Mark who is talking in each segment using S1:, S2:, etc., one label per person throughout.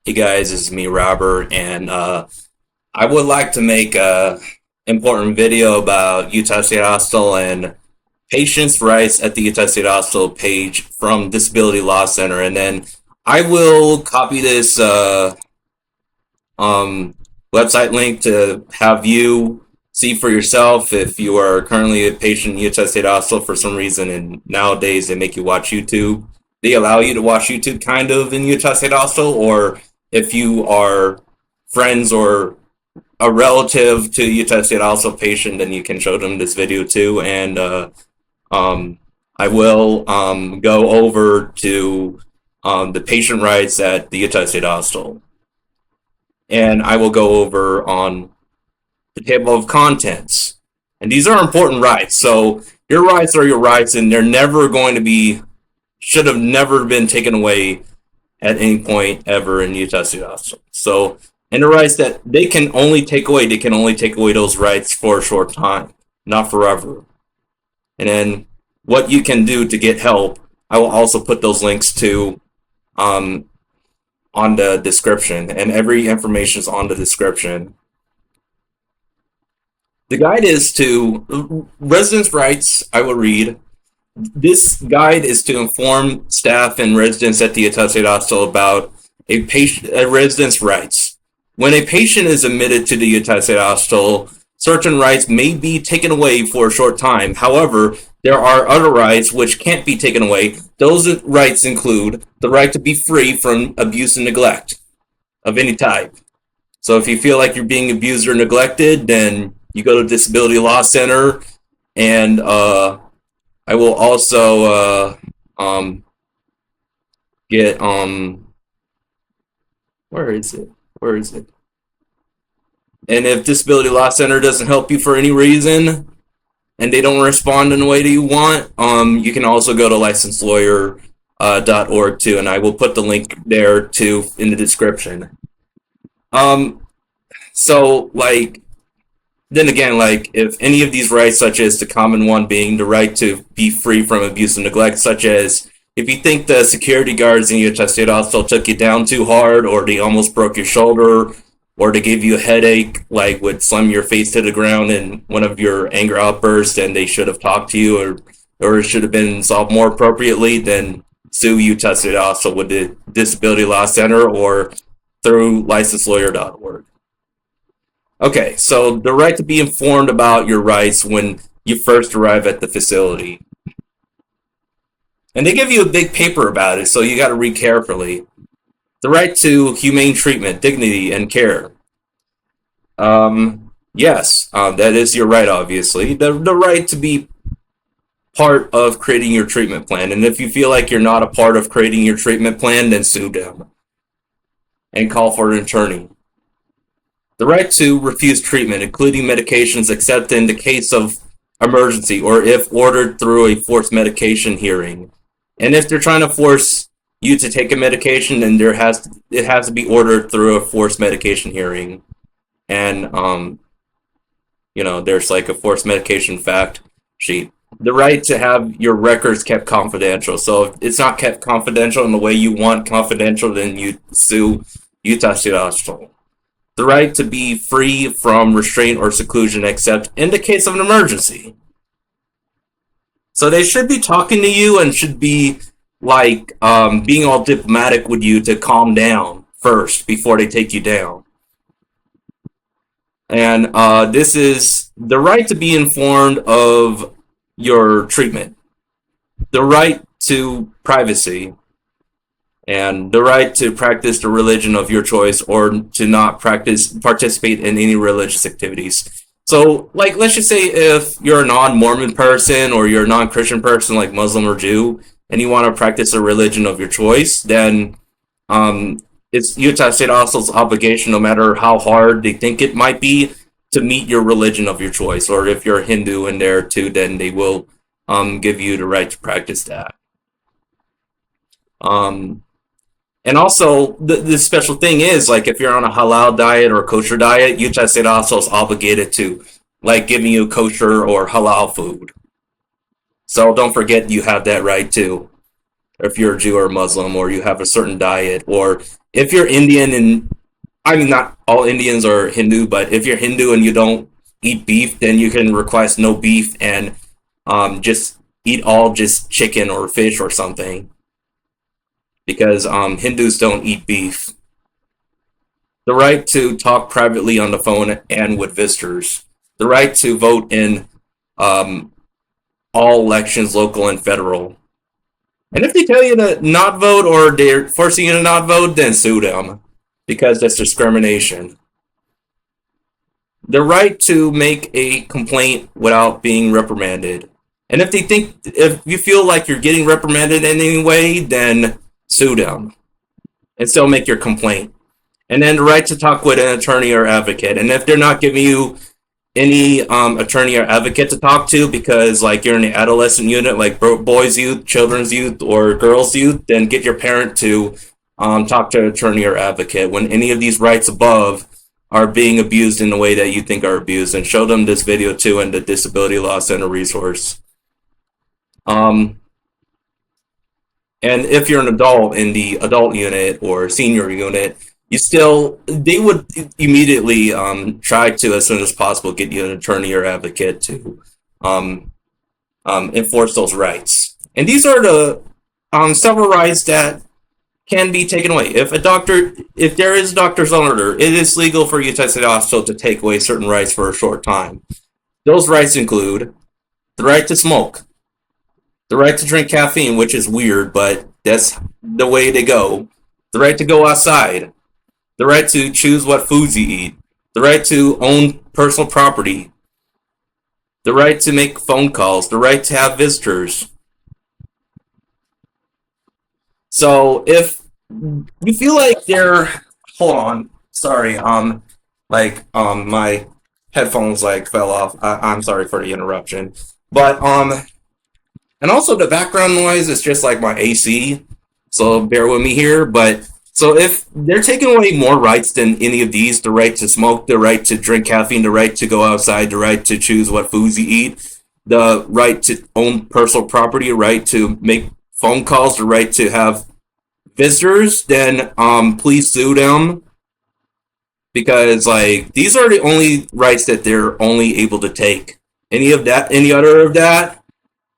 S1: Hey guys, this is me, Robert, and I would like to make a important video about Utah State Hospital and patients' rights at the Utah State Hospital page from Disability Law Center, and then I will copy this um, website link to have you see for yourself if you are currently a patient in Utah State Hospital for some reason, and nowadays they make you watch YouTube. They allow you to watch YouTube kind of in Utah State Hospital, or if you are friends or a relative to Utah State Hospital patient, then you can show them this video too. And um, I will go over to the patient rights at the Utah State Hospital, and I will go over on the table of contents. And these are important rights. So your rights are your rights, and they're never going to be, should have never been taken away at any point ever in Utah State Hospital. So, and the rights that they can only take away, they can only take away those rights for a short time, not forever. And then what you can do to get help, I will also put those links to on the description, and every information is on the description. The guide is to residents' rights. I will read. This guide is to inform staff and residents at the Utah State Hospital about a resident's rights. When a patient is admitted to the Utah State Hospital, certain rights may be taken away for a short time. However, there are other rights which can't be taken away. Those rights include the right to be free from abuse and neglect of any type. So if you feel like you're being abused or neglected, then you go to Disability Law Center, and I will also get where is it? Where is it? And if Disability Law Center doesn't help you for any reason, and they don't respond in the way that you want, you can also go to licensedlawyer.org too, and I will put the link there too in the description. So like, then again, like if any of these rights, such as the common one being the right to be free from abuse and neglect, such as if you think the security guards in Utah State Hospital took you down too hard, or they almost broke your shoulder, or they gave you a headache, like would slam your face to the ground in one of your anger outbursts, and they should have talked to you, or it should have been solved more appropriately, then sue Utah State Hospital with the Disability Law Center or through licensedlawyer.org. Okay, so the right to be informed about your rights when you first arrive at the facility. And they give you a big paper about it, so you got to read carefully. The right to humane treatment, dignity, and care. Yes, that is your right, obviously. The right to be part of creating your treatment plan. And if you feel like you're not a part of creating your treatment plan, then sue them and call for an attorney. The right to refuse treatment, including medications, except in the case of emergency or if ordered through a forced medication hearing. And if they're trying to force you to take a medication, then it has to be ordered through a forced medication hearing. And there's like a forced medication fact sheet. The right to have your records kept confidential. So if it's not kept confidential in the way you want confidential, then you sue Utah State Hospital. The right to be free from restraint or seclusion except in the case of an emergency. So they should be talking to you and should be like being all diplomatic with you to calm down first before they take you down. And this is the right to be informed of your treatment, the right to privacy, and the right to practice the religion of your choice or to not participate in any religious activities. So, like, let's just say if you're a non-Mormon person or you're a non-Christian person like Muslim or Jew, and you want to practice a religion of your choice, then it's Utah State Hospital's obligation, no matter how hard they think it might be, to meet your religion of your choice. Or if you're a Hindu in there too, then they will give you the right to practice that. And also, the special thing is, like, if you're on a halal diet or a kosher diet, Utah State Hospital is obligated to, like, giving you kosher or halal food. So don't forget you have that right, too. if you're a Jew or Muslim, or you have a certain diet, or if you're Indian and I mean, not all Indians are Hindu, but if you're Hindu and you don't eat beef, then you can request no beef and just eat all just chicken or fish or something, because Hindus don't eat beef. The right to talk privately on the phone and with visitors. The right to vote in um, all elections, local and federal. And if they tell you to not vote or they're forcing you to not vote, then sue them because that's discrimination. The right to make a complaint without being reprimanded. And if you feel like you're getting reprimanded in any way, then sue them and still make your complaint. And then the right to talk with an attorney or advocate. And if they're not giving you any attorney or advocate to talk to because like you're in the adolescent unit, like boys youth, children's youth, or girls youth, then get your parent to talk to an attorney or advocate when any of these rights above are being abused in the way that you think are abused, and show them this video too and the Disability Law Center resource. And if you're an adult in the adult unit or senior unit, they would immediately try to, as soon as possible, get you an attorney or advocate to enforce those rights. And these are the several rights that can be taken away. If there is a doctor's order, it is legal for Utah State Hospital to take away certain rights for a short time. Those rights include the right to smoke, the right to drink caffeine, which is weird, but that's the way they go. The right to go outside, the right to choose what foods you eat, the right to own personal property, the right to make phone calls, the right to have visitors. So if you feel like hold on, sorry, my headphones fell off. I'm sorry for the interruption, but and also the background noise is just like my AC, so bear with me here. But so if they're taking away more rights than any of these, the right to smoke, the right to drink caffeine, the right to go outside, the right to choose what foods you eat, the right to own personal property, the right to make phone calls, the right to have visitors, then please sue them, because these are the only rights that they're only able to take. Any other of that,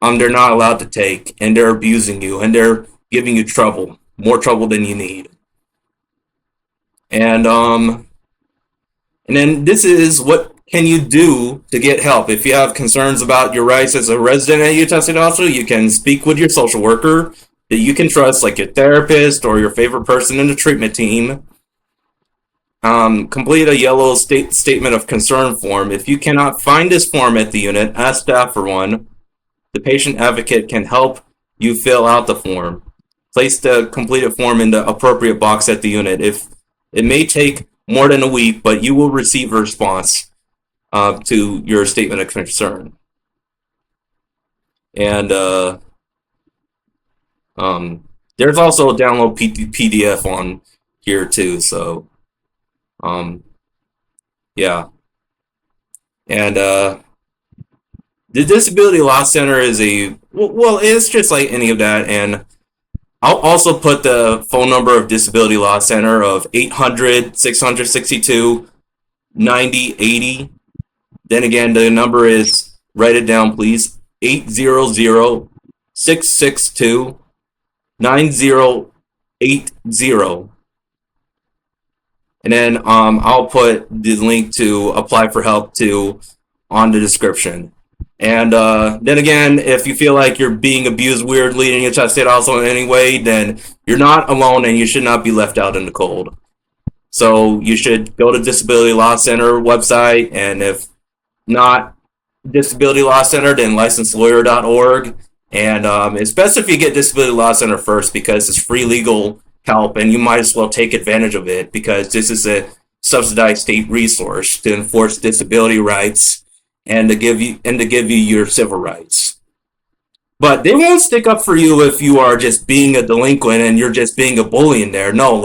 S1: they're not allowed to take, and they're abusing you, and they're giving you trouble, more trouble than you need. And then this is what can you do to get help. If you have concerns about your rights as a resident at Utah State Hospital, you can speak with your social worker that you can trust, like your therapist or your favorite person in the treatment team. Complete a yellow statement of concern form. If you cannot find this form at the unit, ask staff for one. The patient advocate can help you fill out the form. Place the completed form in the appropriate box at the unit. It may take more than a week, but you will receive a response to your statement of concern. And there's also a download PDF on here too. So, yeah. And the Disability Law Center is it's just like any of that. And I'll also put the phone number of Disability Law Center of 800-662-9080. Then again, the number is, write it down please, 800-662-9080. And then I'll put the link to apply for help too on the description. And then again, if you feel like you're being abused weirdly in Utah State Hospital in any way, then you're not alone and you should not be left out in the cold. So you should go to Disability Law Center website, and if not Disability Law Center, then licensedlawyer.org. And it's best if you get Disability Law Center first, because it's free legal help and you might as well take advantage of it, because this is a subsidized state resource to enforce disability rights and to give you your civil rights. But they won't stick up for you if you are just being a delinquent and you're just being a bully in there. No,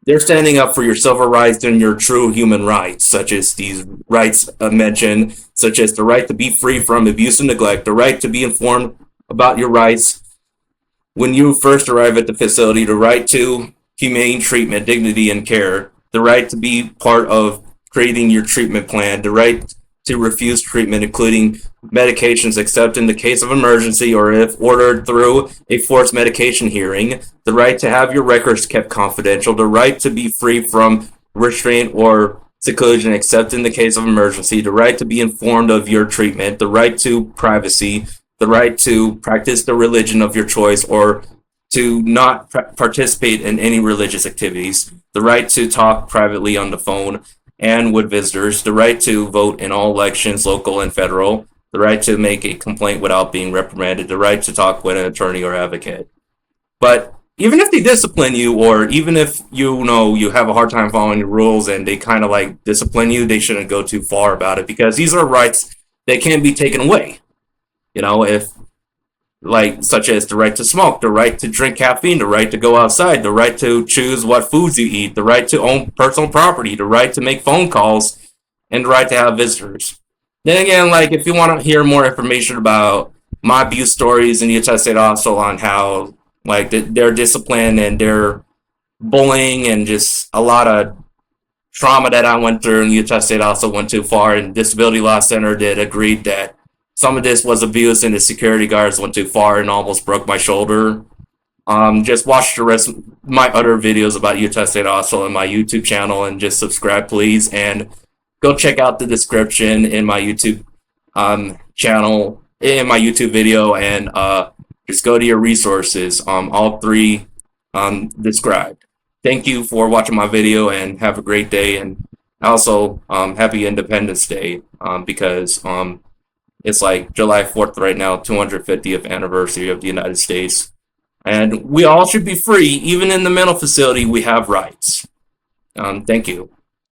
S1: they're standing up for your civil rights and your true human rights, such as these rights mentioned, such as the right to be free from abuse and neglect, the right to be informed about your rights, when you first arrive at the facility, the right to humane treatment, dignity, and care, the right to be part of creating your treatment plan, the right to refuse treatment, including medications except in the case of emergency or if ordered through a forced medication hearing, the right to have your records kept confidential, the right to be free from restraint or seclusion except in the case of emergency, the right to be informed of your treatment, the right to privacy, the right to practice the religion of your choice or to not participate in any religious activities, the right to talk privately on the phone and with visitors, the right to vote in all elections, local and federal, the right to make a complaint without being reprimanded, the right to talk with an attorney or advocate. But even if they discipline you, or even if you know you have a hard time following the rules and they kind of like discipline you, they shouldn't go too far about it because these are rights that can be taken away. You know, if like such as the right to smoke, the right to drink caffeine, the right to go outside, the right to choose what foods you eat, the right to own personal property, the right to make phone calls, and the right to have visitors. Then again, like if you want to hear more information about my abuse stories in Utah State Hospital on how like their discipline and their bullying and just a lot of trauma that I went through in Utah State also went too far, and Disability Law Center did agreed that some of this was abuse and the security guards went too far and almost broke my shoulder. Just watch the rest of my other videos about Utah State Hospital in my YouTube channel and just subscribe, please. And go check out the description in my YouTube channel, in my YouTube video, and just go to your resources, all three described. Thank you for watching my video and have a great day. And also, happy Independence Day because it's like July 4th right now, 250th anniversary of the United States. And we all should be free. Even in the mental facility, we have rights. Thank you.